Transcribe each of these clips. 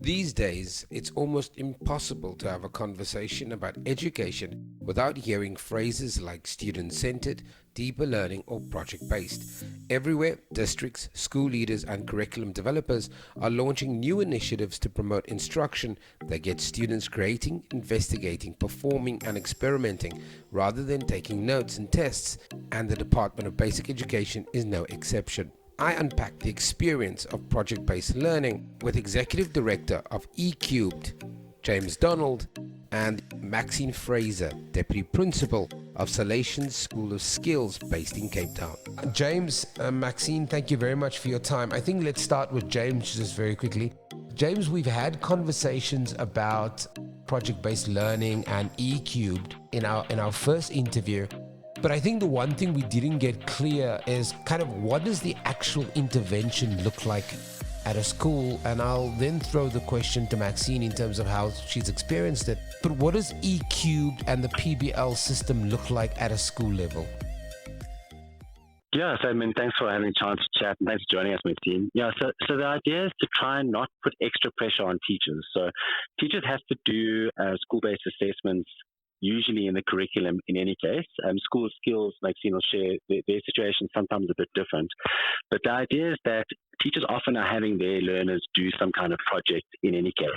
These days, it's almost impossible to have a conversation about education without hearing phrases like student centered, deeper learning, or project based. Everywhere, districts, school leaders, and curriculum developers are launching new initiatives to promote instruction that gets students creating, investigating, performing, and experimenting rather than taking notes and tests, and the Department of Basic Education is no exception. I unpack the experience of project based learning with Executive Director of Ecubed, James Donald, and Maxine Fraser, Deputy Principal of Salesians School of Skills based in Cape Town. James, Maxine, thank you very much for your time. I think let's start with James just very quickly. James, we've had conversations about project based learning and Ecubed in our first interview. But I think the one thing we didn't get clear is kind of what does the actual intervention look like at a school? And I'll then throw the question to Maxine in terms of how she's experienced it. But what does Ecubed and the PBL system look like at a school level? Yeah, so thanks for having a chance to chat and thanks for joining us, Maxine. Yeah, so the idea is to try and not put extra pressure on teachers. So teachers have to do school-based assessments usually in the curriculum in any case. School of Skills, Maxine will share, their situation is sometimes a bit different. But the idea is that teachers often are having their learners do some kind of project in any case.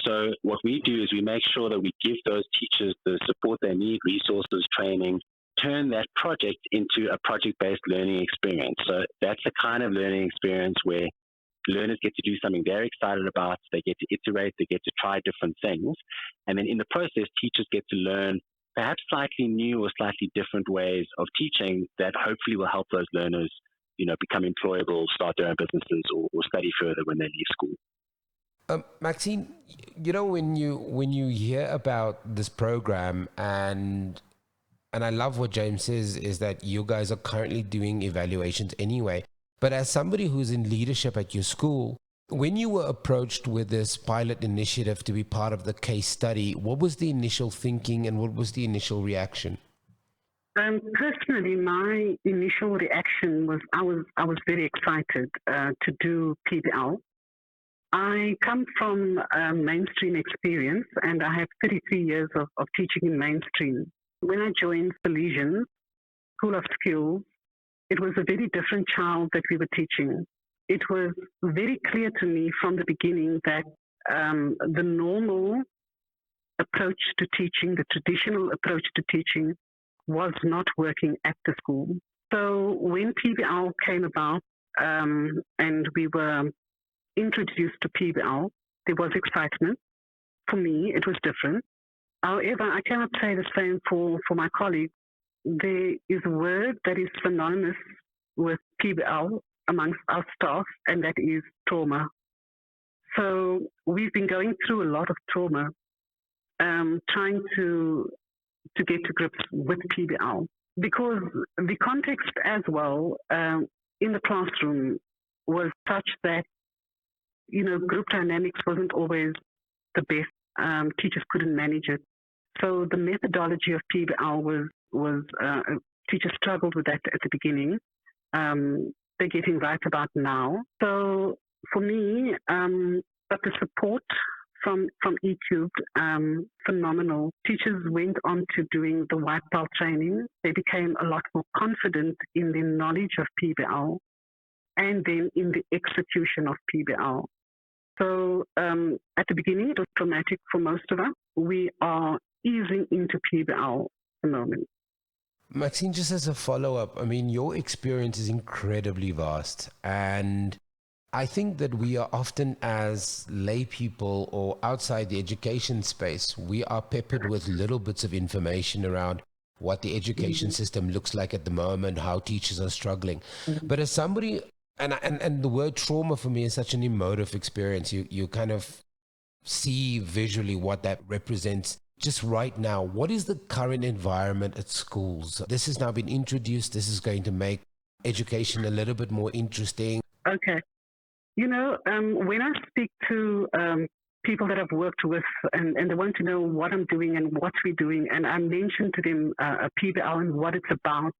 So what we do is we make sure that we give those teachers the support they need, resources, training, turn that project into a project-based learning experience. So that's the kind of learning experience where learners get to do something they're excited about, they get to iterate, they get to try different things. And then in the process, teachers get to learn perhaps slightly new or slightly different ways of teaching that hopefully will help those learners, become employable, start their own businesses or study further when they leave school. Maxine, when you hear about this program and I love what James says is that you guys are currently doing evaluations anyway. But as somebody who's in leadership at your school, when you were approached with this pilot initiative to be part of the case study, what was the initial thinking and what was the initial reaction? Personally, my initial reaction was I was very excited to do PBL. I come from a mainstream experience and I have 33 years of teaching in mainstream. When I joined Salesians School of Skills, it was a very different child that we were teaching. It was very clear to me from the beginning that the normal approach to teaching, the traditional approach to teaching, was not working at the school. So when PBL came about and we were introduced to PBL, there was excitement. For me, it was different. However, I cannot say the same for my colleagues. There is a word that is synonymous with PBL amongst our staff, and that is trauma. So we've been going through a lot of trauma, trying to get to grips with PBL, because the context as well in the classroom was such that, group dynamics wasn't always the best. Teachers couldn't manage it. So the methodology of PBL was teachers struggled with that at the beginning. They're getting right about now. So for me, but the support from Ecubed, phenomenal. Teachers went on to doing the white belt training. They became a lot more confident in the knowledge of PBL and then in the execution of PBL. So at the beginning, it was traumatic for most of us. We are easing into PBL at the moment. Maxine, just as a follow-up, your experience is incredibly vast. And I think that we are often, as lay people or outside the education space, we are peppered with little bits of information around what the education system looks like at the moment, how teachers are struggling. But as somebody, and the word trauma for me is such an emotive experience. You kind of see visually what that represents. Just right now, what is the current environment at schools? This has now been introduced. This is going to make education a little bit more interesting. Okay. When I speak to people that I've worked with and they want to know what I'm doing and what we're doing, and I mention to them PBL and what it's about,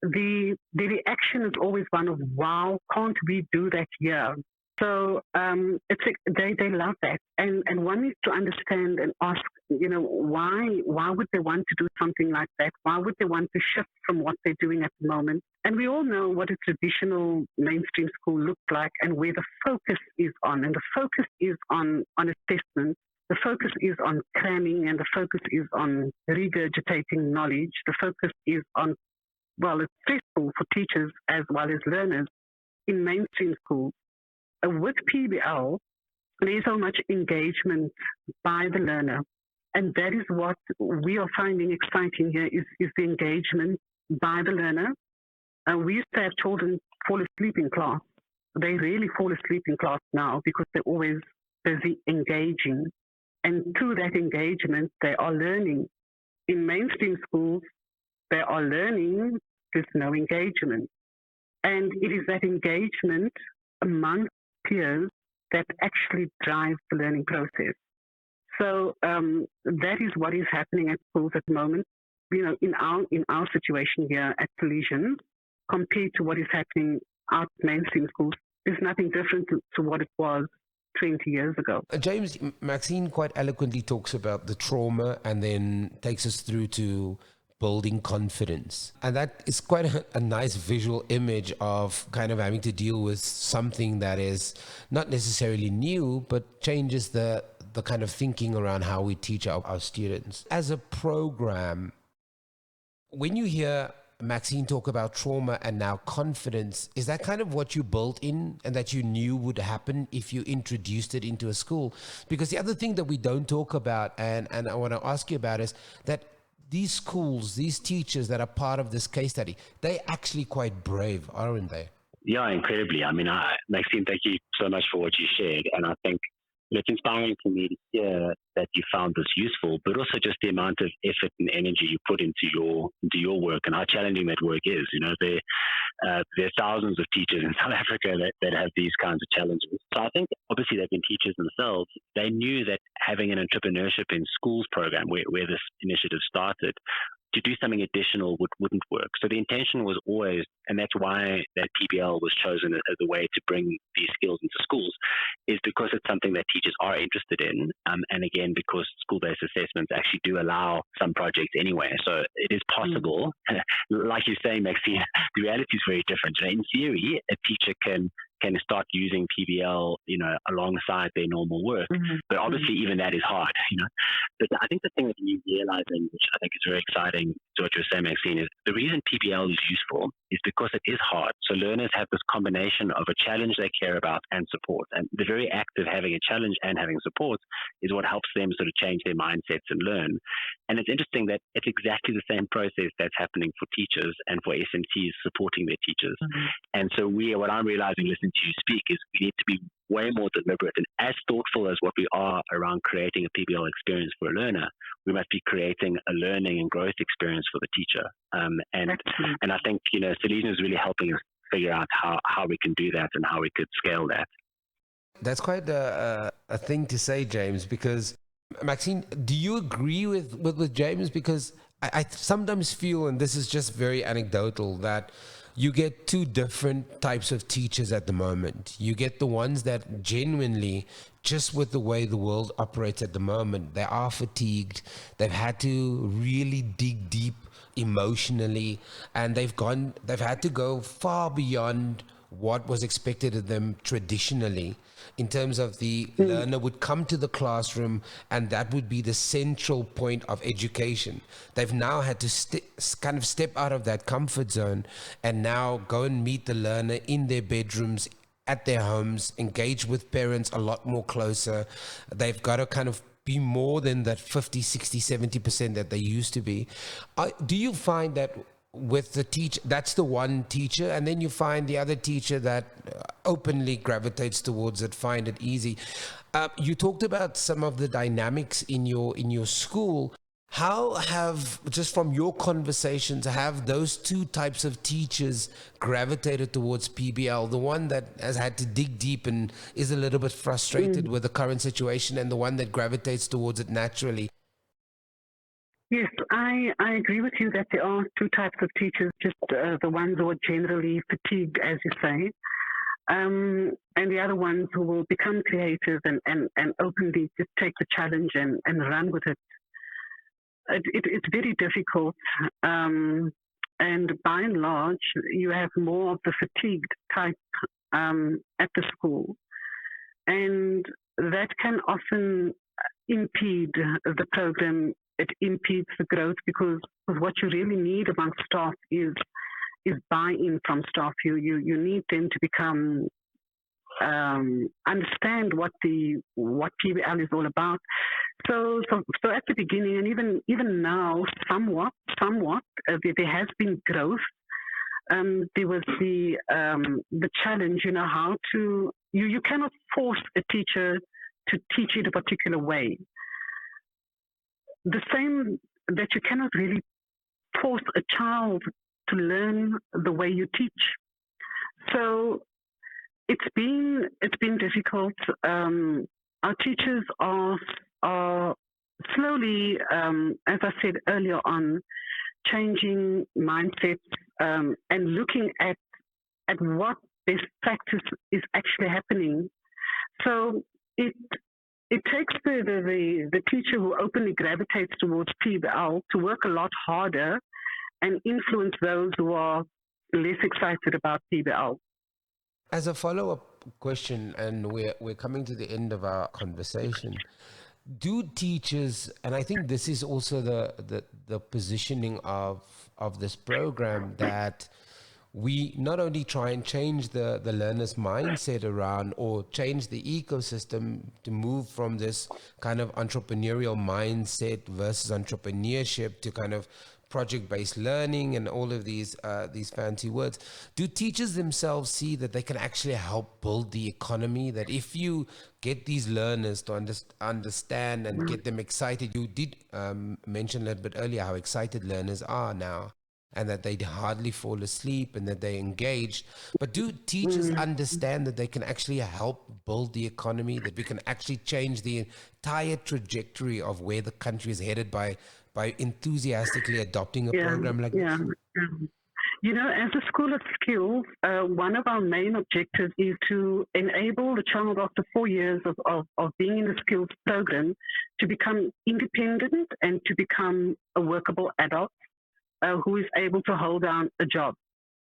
the reaction is always one of, wow, can't we do that here? So they love that, and one needs to understand and ask, why would they want to do something like that? Why would they want to shift from what they're doing at the moment? And we all know what a traditional mainstream school looks like, and where the focus is on, and the focus is on assessment. The focus is on cramming, and the focus is on regurgitating knowledge. The focus is on, well, it's stressful for teachers as well as learners in mainstream schools. With PBL, there's so much engagement by the learner. And that is what we are finding exciting here is the engagement by the learner. We used to have children fall asleep in class. They really fall asleep in class now because they're always busy engaging. And through that engagement, they are learning. In mainstream schools, they are learning, there's no engagement. And it is that engagement among peers that actually drives the learning process. So that is what is happening at schools at the moment. In our situation here at Salesians, compared to what is happening out mainstream schools, is nothing different to what it was 20 years ago. James, Maxine quite eloquently talks about the trauma and then takes us through to building confidence. And that is quite a nice visual image of kind of having to deal with something that is not necessarily new, but changes the kind of thinking around how we teach our students. As a program, when you hear Maxine talk about trauma and now confidence, is that kind of what you built in and that you knew would happen if you introduced it into a school? Because the other thing that we don't talk about, and I want to ask you about, is that these schools, these teachers that are part of this case study, they're actually quite brave, aren't they? Yeah, incredibly. I mean, Maxine, thank you so much for what you shared. And I think it's inspiring for me to hear that you found this useful, but also just the amount of effort and energy you put into your work and how challenging that work is. There are thousands of teachers in South Africa that have these kinds of challenges. So I think obviously they've been teachers themselves. They knew that having an entrepreneurship in schools program where this initiative started, to do something additional wouldn't work. So the intention was always, and that's why that PBL was chosen as a way to bring these skills into schools, is because it's something that teachers are interested in. And again, because school-based assessments actually do allow some projects anyway. So it is possible, like you're saying, Maxine, the reality is very different. In theory, a teacher can start using PBL, alongside their normal work. But obviously, even that is hard, But I think the thing that you're realizing, which I think is very exciting to what you're saying, Maxine, is the reason PBL is useful is because it is hard. So learners have this combination of a challenge they care about and support. And the very act of having a challenge and having support is what helps them sort of change their mindsets and learn. And it's interesting that it's exactly the same process that's happening for teachers and for SMTs supporting their teachers. And so what I'm realizing listening to you speak is we need to be way more deliberate and as thoughtful as what we are around creating a PBL experience for a learner. We must be creating a learning and growth experience for the teacher. And I think, Salesians is really helping us figure out how we can do that and how we could scale that. That's quite a thing to say, James, because Maxine, do you agree with James? Because I sometimes feel, and this is just very anecdotal, that you get two different types of teachers at the moment. You get the ones that genuinely, just with the way the world operates at the moment, they are fatigued. They've had to really dig deep emotionally, and they've had to go far beyond what was expected of them traditionally, in terms of the learner would come to the classroom and that would be the central point of education. They've now had to kind of step out of that comfort zone and now go and meet the learner in their bedrooms, at their homes, engage with parents a lot more closer. They've got to kind of be more than that 50, 60, 70% that they used to be. Do you find that with the teacher, that's the one teacher, and then you find the other teacher that openly gravitates towards it, find it easy? You talked about some of the dynamics in your school. How have, just from your conversations, have those two types of teachers gravitated towards PBL? The one that has had to dig deep and is a little bit frustrated with the current situation, and the one that gravitates towards it naturally? Yes, I agree with you that there are two types of teachers, just the ones who are generally fatigued, as you say. and the other ones who will become creative and openly just take the challenge and run with it. It's very difficult. And by and large, you have more of the fatigued type at the school. And that can often impede the program. It impedes the growth because what you really need among staff is buy-in from staff. You need them to become understand what PBL is all about. So at the beginning, and even now, somewhat, there has been growth. There was the challenge, how to you cannot force a teacher to teach it a particular way. The same that you cannot really force a child to learn the way you teach. So it's been difficult. Our teachers are slowly, as I said earlier on, changing mindsets and looking at what best practice is actually happening. So it takes the teacher who openly gravitates towards PBL to work a lot harder and influence those who are less excited about PBL. As a follow-up question, and we're coming to the end of our conversation, do teachers, and I think this is also the positioning of this program, that we not only try and change the learner's mindset around, or change the ecosystem to move from this kind of entrepreneurial mindset versus entrepreneurship to kind of project-based learning and all of these fancy words. Do teachers themselves see that they can actually help build the economy? That if you get these learners to understand and get them excited, you did mention a little bit earlier how excited learners are now, and that they hardly fall asleep and that they engage. But do teachers understand that they can actually help build the economy, that we can actually change the entire trajectory of where the country is headed by enthusiastically adopting a program like this? As a School of Skills, one of our main objectives is to enable the child after 4 years of being in the skills program to become independent and to become a workable adult who is able to hold down a job.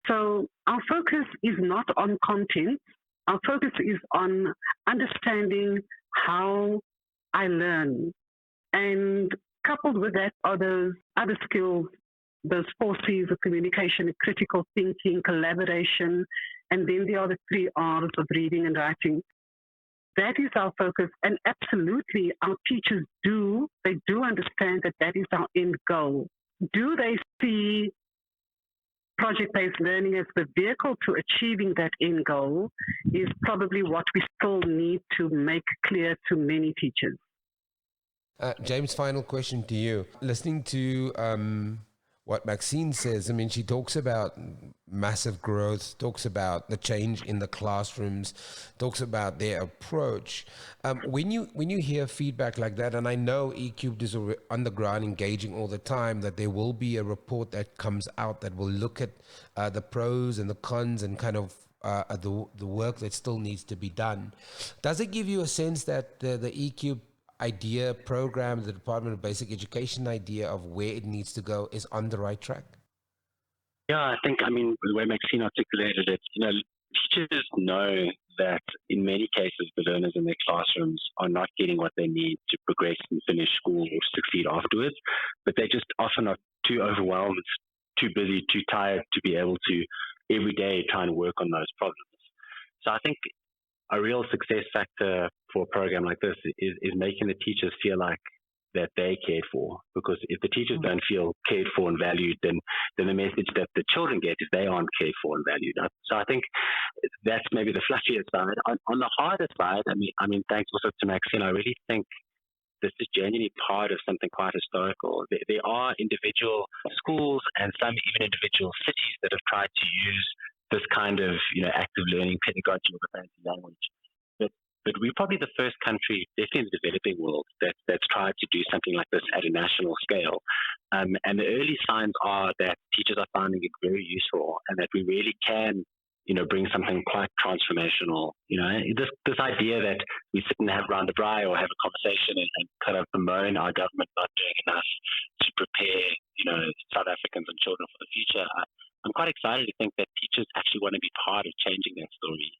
So our focus is not on content. Our focus is on understanding how I learn. And coupled with that are those other skills, those 4 C's of communication, critical thinking, collaboration, and then there are the 3 R's of reading and writing. That is our focus. And absolutely, our teachers do understand that is our end goal. Do they see project-based learning as the vehicle to achieving that end goal is probably what we still need to make clear to many teachers. James, final question to you. Listening to what Maxine says, I mean, she talks about massive growth, talks about the change in the classrooms, talks about their approach. When you hear feedback like that, and I know Ecubed is on the ground engaging all the time, that there will be a report that comes out that will look at the pros and the cons and kind of the work that still needs to be done. Does it give you a sense that the Ecubed idea program, the Department of Basic Education idea of where it needs to go, is on the right track? Yeah, I think, the way Maxine articulated it, teachers know that in many cases the learners in their classrooms are not getting what they need to progress and finish school or succeed afterwards, but they just often are too overwhelmed, too busy, too tired to be able to every day try and work on those problems. So I think a real success factor for a program like this is making the teachers feel like that they're cared for. Because if the teachers don't feel cared for and valued, then the message that the children get is they aren't cared for and valued. So I think that's maybe the fluffier side. On the harder side, thanks also to Maxine, I really think this is genuinely part of something quite historical. There are individual schools and some even individual cities that have tried to use this kind of active learning pedagogy or the fancy language. But we're probably the first country, definitely in the developing world, that's tried to do something like this at a national scale. And the early signs are that teachers are finding it very useful and that we really can bring something quite transformational. This idea that we sit and have round the braai or have a conversation and kind of bemoan our government not doing enough to prepare, South Africans and children for the future. I'm quite excited to think that teachers actually want to be part of changing that story.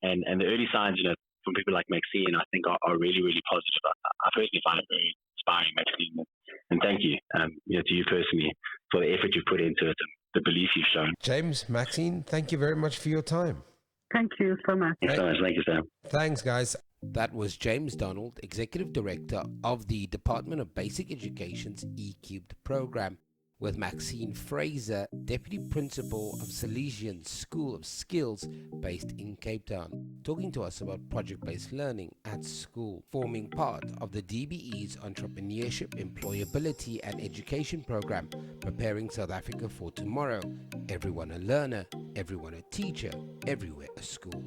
And the early signs, from people like Maxine, I think are really, really positive. I personally find it very inspiring, Maxine. And thank you, to you personally for the effort you put into it and the belief you've shown. James, Maxine, thank you very much for your time. Thank you so much. Thanks so much. Thank you, Sam. Thanks, guys. That was James Donald, Executive Director of the Department of Basic Education's Ecubed program, with Maxine Fraser, Deputy Principal of Salesians School of Skills based in Cape Town, talking to us about project-based learning at school, forming part of the DBE's Entrepreneurship, Employability and Education program, preparing South Africa for tomorrow. Everyone a learner, everyone a teacher, everywhere a school.